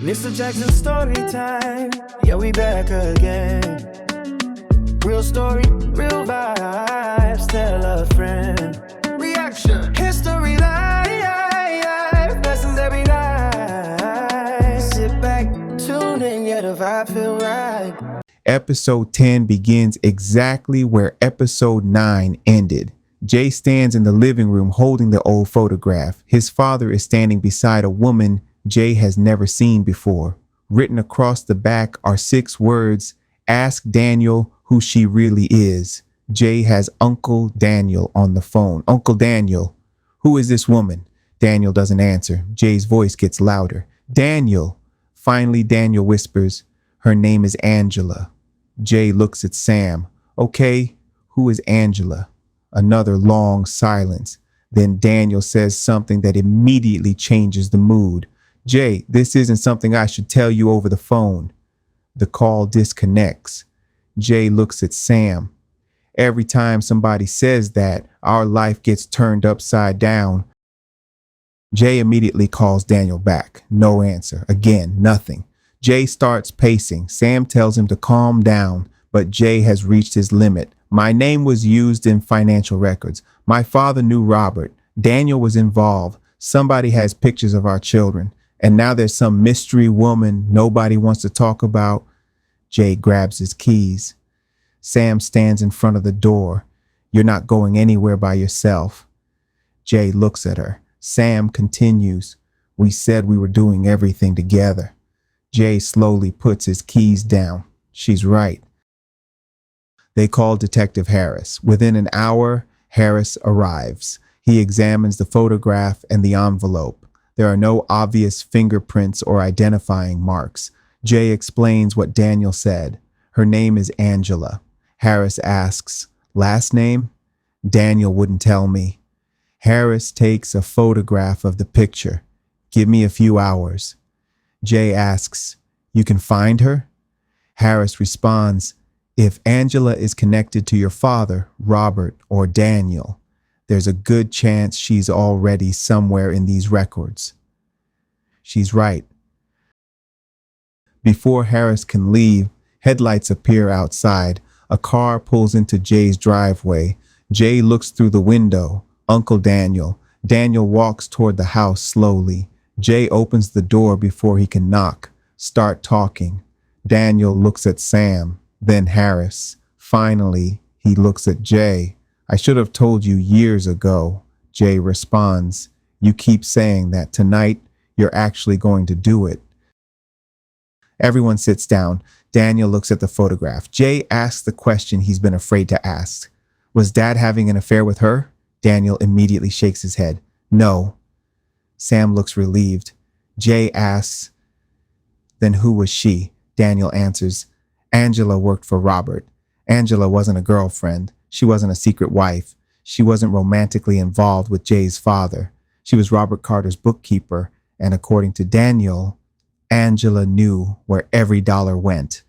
Mr. Jackson story time. Yeah, we back again. Real story, real vibes. Tell a friend. Reaction. History live. Lessons every night. Sit back, tune in. Yeah, the vibe feel right. Episode 10 begins exactly where episode 9 ended. Jay stands in the living room holding the old photograph. His father is standing beside a woman Jay has never seen before. Written across the back are 6 words, "Ask Daniel who she really is." Jay has Uncle Daniel on the phone. "Uncle Daniel, who is this woman?" Daniel doesn't answer. Jay's voice gets louder. "Daniel." Finally, Daniel whispers, "Her name is Angela." Jay looks at Sam. "Okay, who is Angela?" Another long silence. Then Daniel says something that immediately changes the mood. "Jay, this isn't something I should tell you over the phone." The call disconnects. Jay looks at Sam. Every time somebody says that, our life gets turned upside down. Jay immediately calls Daniel back. No answer. Again, nothing. Jay starts pacing. Sam tells him to calm down, but Jay has reached his limit. "My name was used in financial records. My father knew Robert. Daniel was involved. Somebody has pictures of our children. And now there's some mystery woman nobody wants to talk about." Jay grabs his keys. Sam stands in front of the door. "You're not going anywhere by yourself." Jay looks at her. Sam continues, "We said we were doing everything together." Jay slowly puts his keys down. She's right. They call Detective Harris. Within an hour, Harris arrives. He examines the photograph and the envelope. There are no obvious fingerprints or identifying marks. Jay explains what Daniel said. Her name is Angela. Harris asks, "Last name?" Daniel wouldn't tell me. Harris takes a photograph of the picture. "Give me a few hours." Jay asks, "You can find her?" Harris responds, "If Angela is connected to your father, Robert, or Daniel, there's a good chance she's already somewhere in these records." She's right. Before Harris can leave, headlights appear outside. A car pulls into Jay's driveway. Jay looks through the window. Uncle Daniel. Daniel walks toward the house slowly. Jay opens the door before he can knock. Start talking. Daniel looks at Sam, then Harris. Finally, he looks at Jay. "I should have told you years ago." Jay responds, "You keep saying that. Tonight, you're actually going to do it." Everyone sits down. Daniel looks at the photograph. Jay asks the question he's been afraid to ask. "Was Dad having an affair with her?" Daniel immediately shakes his head. "No." Sam looks relieved. Jay asks, "Then who was she?" Daniel answers, "Angela worked for Robert. Angela wasn't a girlfriend. She wasn't a secret wife. She wasn't romantically involved with Jay's father. She was Robert Carter's bookkeeper, and according to Daniel, Angela knew where every dollar went."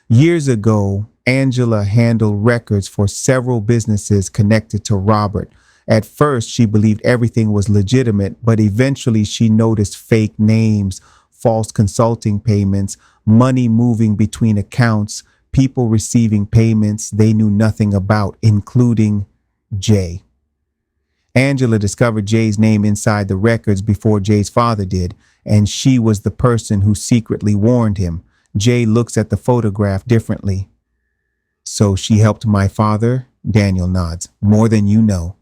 Years ago, Angela handled records for several businesses connected to Robert. At first, she believed everything was legitimate, but eventually she noticed fake names, false consulting payments, money moving between accounts, people receiving payments they knew nothing about, including Jay. Angela discovered Jay's name inside the records before Jay's father did, and she was the person who secretly warned him. Jay looks at the photograph differently. "So she helped my father?" Daniel nods. "More than you know."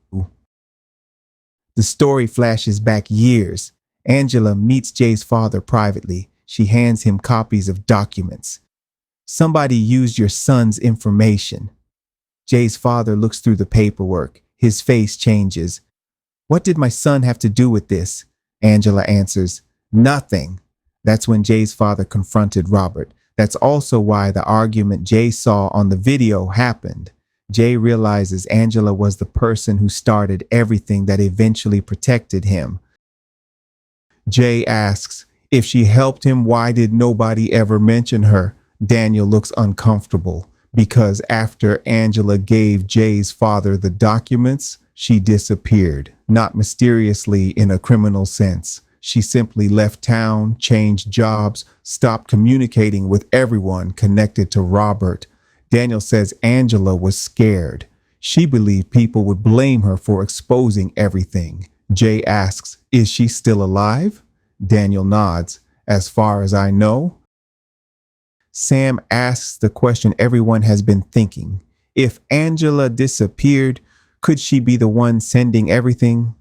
The story flashes back years. Angela meets Jay's father privately. She hands him copies of documents. "Somebody used your son's information." Jay's father looks through the paperwork. His face changes. "What did my son have to do with this?" Angela answers, "Nothing." That's when Jay's father confronted Robert. That's also why the argument Jay saw on the video happened. Jay realizes Angela was the person who started everything that eventually protected him. Jay asks, "If she helped him, why did nobody ever mention her?" Daniel looks uncomfortable because after Angela gave Jay's father the documents, she disappeared, not mysteriously in a criminal sense. She simply left town, changed jobs, stopped communicating with everyone connected to Robert. Daniel says Angela was scared. She believed people would blame her for exposing everything. Jay asks, "Is she still alive?" Daniel nods. "As far as I know." Sam asks the question everyone has been thinking. If Angela disappeared, could she be the one sending everything?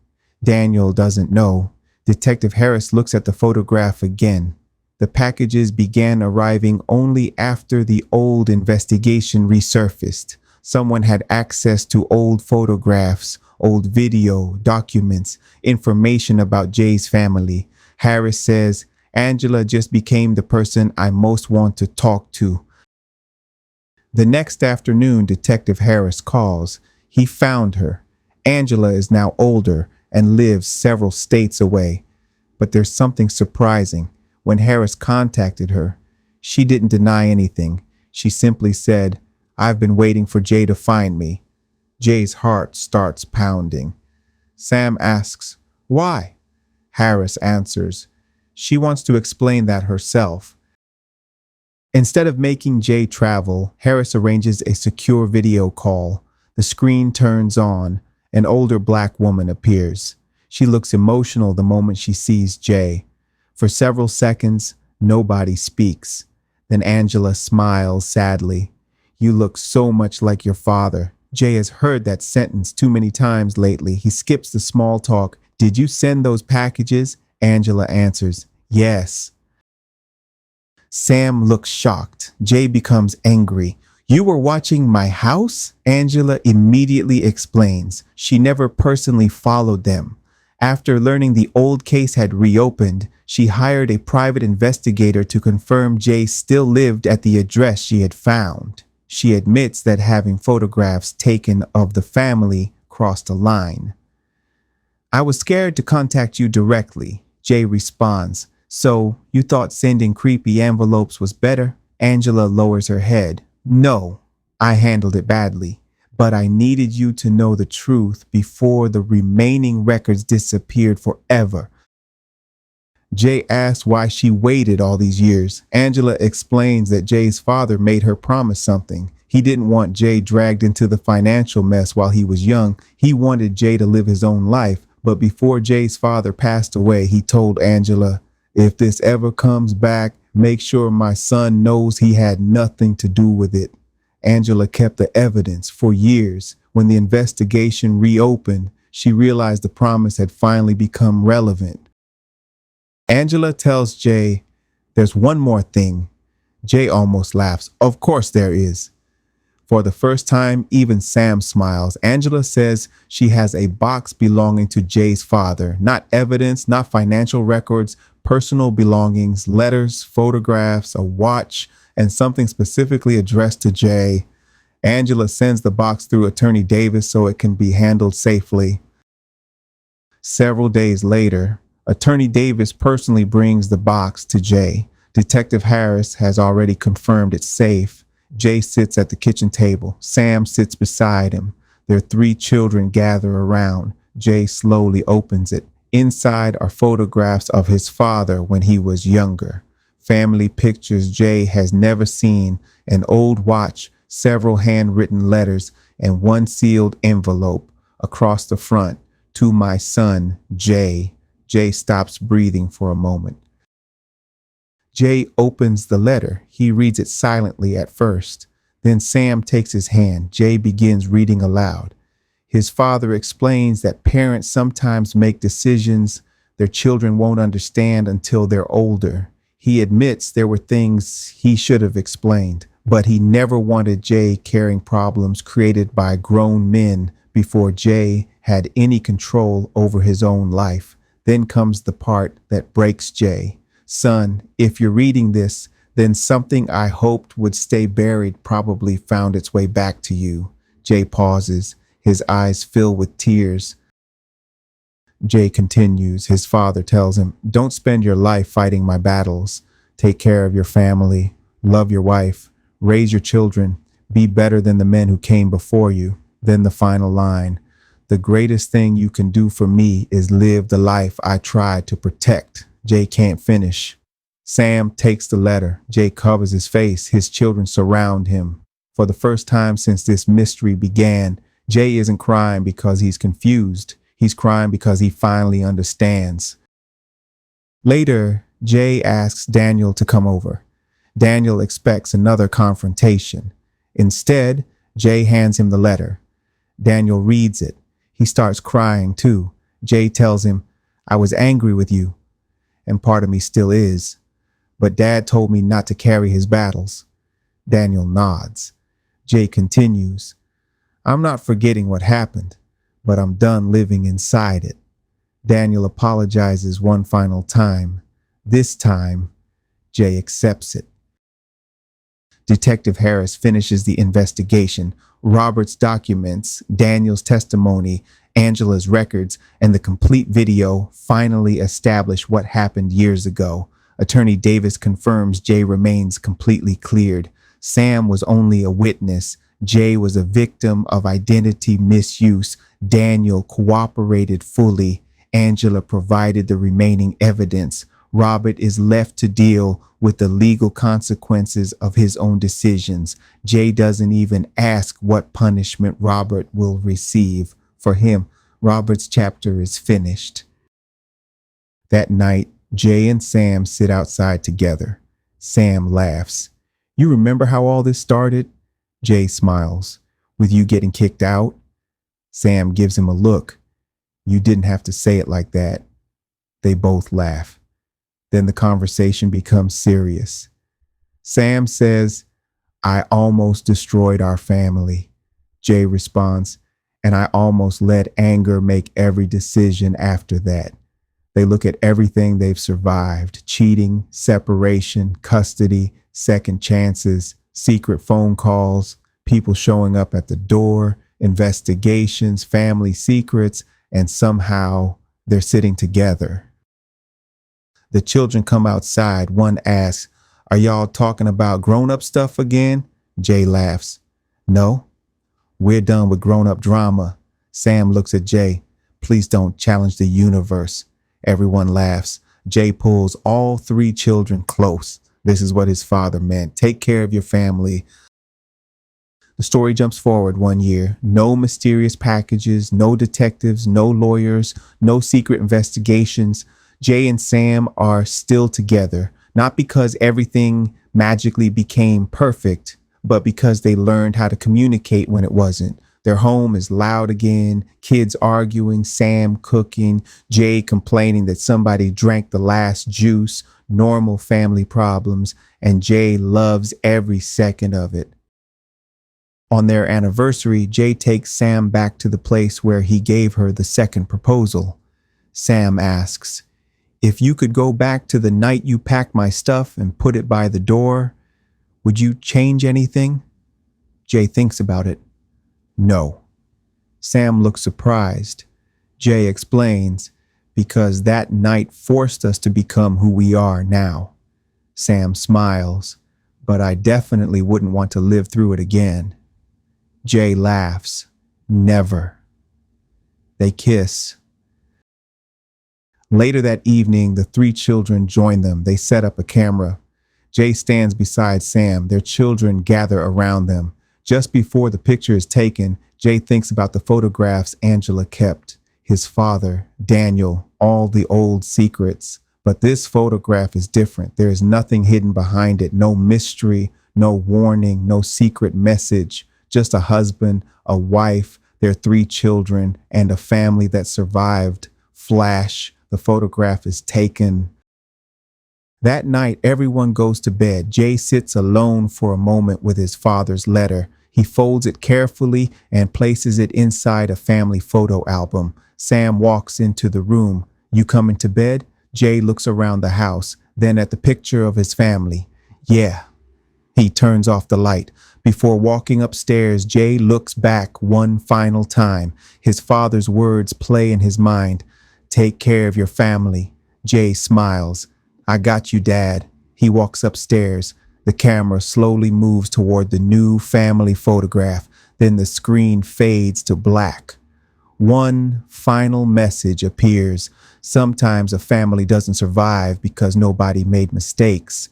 Daniel doesn't know. Detective Harris looks at the photograph again. The packages began arriving only after the old investigation resurfaced. Someone had access to old photographs, old video, documents, information about Jay's family. Harris says, "Angela just became the person I most want to talk to." The next afternoon, Detective Harris calls. He found her. Angela is now older and lives several states away. But there's something surprising. When Harris contacted her, she didn't deny anything. She simply said, "I've been waiting for Jay to find me." Jay's heart starts pounding. Sam asks, "Why?" Harris answers, "She wants to explain that herself." Instead of making Jay travel, Harris arranges a secure video call. The screen turns on. An older black woman appears. She looks emotional the moment she sees Jay. For several seconds, nobody speaks. Then Angela smiles sadly. "You look so much like your father." Jay has heard that sentence too many times lately. He skips the small talk. "Did you send those packages?" Angela answers, "Yes." Sam looks shocked. Jay becomes angry. "You were watching my house?" Angela immediately explains. She never personally followed them. After learning the old case had reopened, she hired a private investigator to confirm Jay still lived at the address she had found. She admits that having photographs taken of the family crossed a line. "I was scared to contact you directly," Jay responds. "So you thought sending creepy envelopes was better?" Angela lowers her head. "No, I handled it badly, but I needed you to know the truth before the remaining records disappeared forever." Jay asks why she waited all these years. Angela explains that Jay's father made her promise something. He didn't want Jay dragged into the financial mess while he was young. He wanted Jay to live his own life. But before Jay's father passed away, he told Angela, "If this ever comes back, make sure my son knows he had nothing to do with it." Angela kept the evidence for years. When the investigation reopened, she realized the promise had finally become relevant. Angela tells Jay, "There's one more thing." Jay almost laughs. "Of course there is." For the first time, even Sam smiles. Angela says she has a box belonging to Jay's father. Not evidence, not financial records, personal belongings, letters, photographs, a watch, and something specifically addressed to Jay. Angela sends the box through Attorney Davis so it can be handled safely. Several days later, Attorney Davis personally brings the box to Jay. Detective Harris has already confirmed it's safe. Jay sits at the kitchen table. Sam sits beside him. Their 3 children gather around. Jay slowly opens it. Inside are photographs of his father when he was younger. Family pictures Jay has never seen, an old watch, several handwritten letters, and one sealed envelope. Across the front, "To my son, Jay." Jay stops breathing for a moment. Jay opens the letter. He reads it silently at first. Then Sam takes his hand. Jay begins reading aloud. His father explains that parents sometimes make decisions their children won't understand until they're older. He admits there were things he should have explained, but he never wanted Jay carrying problems created by grown men before Jay had any control over his own life. Then comes the part that breaks Jay. "Son, if you're reading this, then something I hoped would stay buried probably found its way back to you." Jay pauses. His eyes fill with tears. Jay continues. His father tells him, "Don't spend your life fighting my battles. Take care of your family. Love your wife. Raise your children. Be better than the men who came before you." Then the final line. The greatest thing you can do for me is live the life I tried to protect. Jay can't finish. Sam takes the letter. Jay covers his face. His children surround him. For the first time since this mystery began, Jay isn't crying because he's confused. He's crying because he finally understands. Later, Jay asks Daniel to come over. Daniel expects another confrontation. Instead, Jay hands him the letter. Daniel reads it. He starts crying too. Jay tells him, "I was angry with you, and part of me still is. But Dad told me not to carry his battles." Daniel nods. Jay continues, "I'm not forgetting what happened, but I'm done living inside it." Daniel apologizes one final time. This time, Jay accepts it. Detective Harris finishes the investigation. Robert's documents, Daniel's testimony, Angela's records, and the complete video finally establish what happened years ago. Attorney Davis confirms Jay remains completely cleared. Sam was only a witness. Jay was a victim of identity misuse. Daniel cooperated fully. Angela provided the remaining evidence. Robert is left to deal with the legal consequences of his own decisions. Jay doesn't even ask what punishment Robert will receive. For him, Robert's chapter is finished. That night, Jay and Sam sit outside together. Sam laughs. "You remember how all this started?" Jay smiles. "With you getting kicked out?" Sam gives him a look. "You didn't have to say it like that." They both laugh. Then the conversation becomes serious. Sam says, "I almost destroyed our family." Jay responds, "And I almost let anger make every decision after that." They look at everything they've survived: cheating, separation, custody, second chances, secret phone calls, people showing up at the door, investigations, family secrets, and somehow they're sitting together. The children come outside. One asks, "Are y'all talking about grown-up stuff again?" Jay laughs. "No, we're done with grown-up drama." Sam looks at Jay. "Please don't challenge the universe." Everyone laughs. Jay pulls all three children close. This is what his father meant. Take care of your family. The story jumps forward 1 year. No mysterious packages, no detectives, no lawyers, no secret investigations. Jay and Sam are still together, not because everything magically became perfect, but because they learned how to communicate when it wasn't. Their home is loud again, kids arguing, Sam cooking, Jay complaining that somebody drank the last juice, normal family problems, and Jay loves every second of it. On their anniversary, Jay takes Sam back to the place where he gave her the second proposal. Sam asks, "If you could go back to the night you packed my stuff and put it by the door, would you change anything?" Jay thinks about it. "No." Sam looks surprised. Jay explains, "Because that night forced us to become who we are now." Sam smiles, "But I definitely wouldn't want to live through it again." Jay laughs. "Never." They kiss. Later that evening, the three children join them. They set up a camera. Jay stands beside Sam. Their children gather around them. Just before the picture is taken, Jay thinks about the photographs Angela kept. His father, Daniel, all the old secrets. But this photograph is different. There is nothing hidden behind it. No mystery, no warning, no secret message. Just a husband, a wife, their three children, and a family that survived. Flash. The photograph is taken. That night, everyone goes to bed. Jay sits alone for a moment with his father's letter. He folds it carefully and places it inside a family photo album. Sam walks into the room. "You coming to bed?" Jay looks around the house, then at the picture of his family. "Yeah." He turns off the light. Before walking upstairs, Jay looks back one final time. His father's words play in his mind. "Take care of your family." Jay smiles. "I got you, Dad." He walks upstairs. The camera slowly moves toward the new family photograph. Then the screen fades to black. One final message appears. Sometimes a family doesn't survive because nobody made mistakes.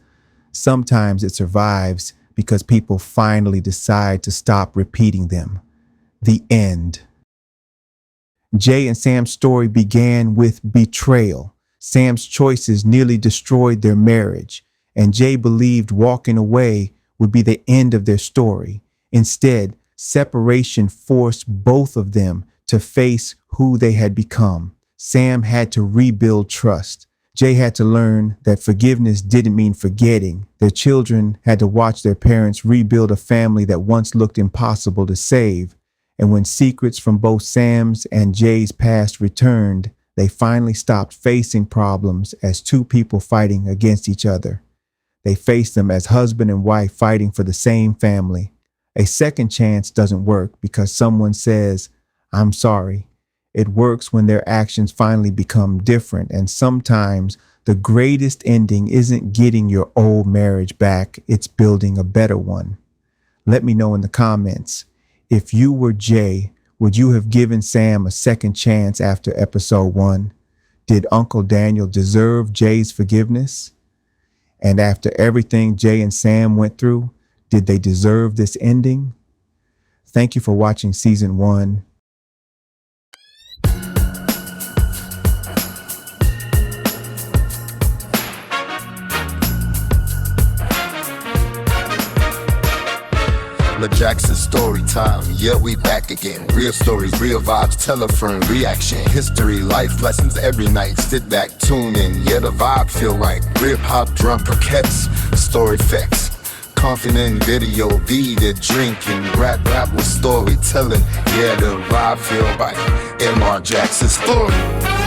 Sometimes it survives because people finally decide to stop repeating them. The end. Jay and Sam's story began with betrayal. Sam's choices nearly destroyed their marriage, and Jay believed walking away would be the end of their story. Instead, separation forced both of them to face who they had become. Sam had to rebuild trust. Jay had to learn that forgiveness didn't mean forgetting. Their children had to watch their parents rebuild a family that once looked impossible to save. And when secrets from both Sam's and Jay's past returned, they finally stopped facing problems as two people fighting against each other. They faced them as husband and wife fighting for the same family. A second chance doesn't work because someone says, "I'm sorry." It works when their actions finally become different, and sometimes the greatest ending isn't getting your old marriage back, it's building a better one. Let me know in the comments. If you were Jay, would you have given Sam a second chance after episode 1? Did Uncle Daniel deserve Jay's forgiveness? And after everything Jay and Sam went through, did they deserve this ending? Thank you for watching season 1. Jackson story time, yeah, we back again. Real stories, real vibes, tell a friend, reaction. History, life lessons every night. Sit back, tune in, yeah, the vibe feel right. Real pop, drum, percets, story effects. Confident video, beat it, drinking, rap with storytelling. Yeah, the vibe feel right. MrJackson's story.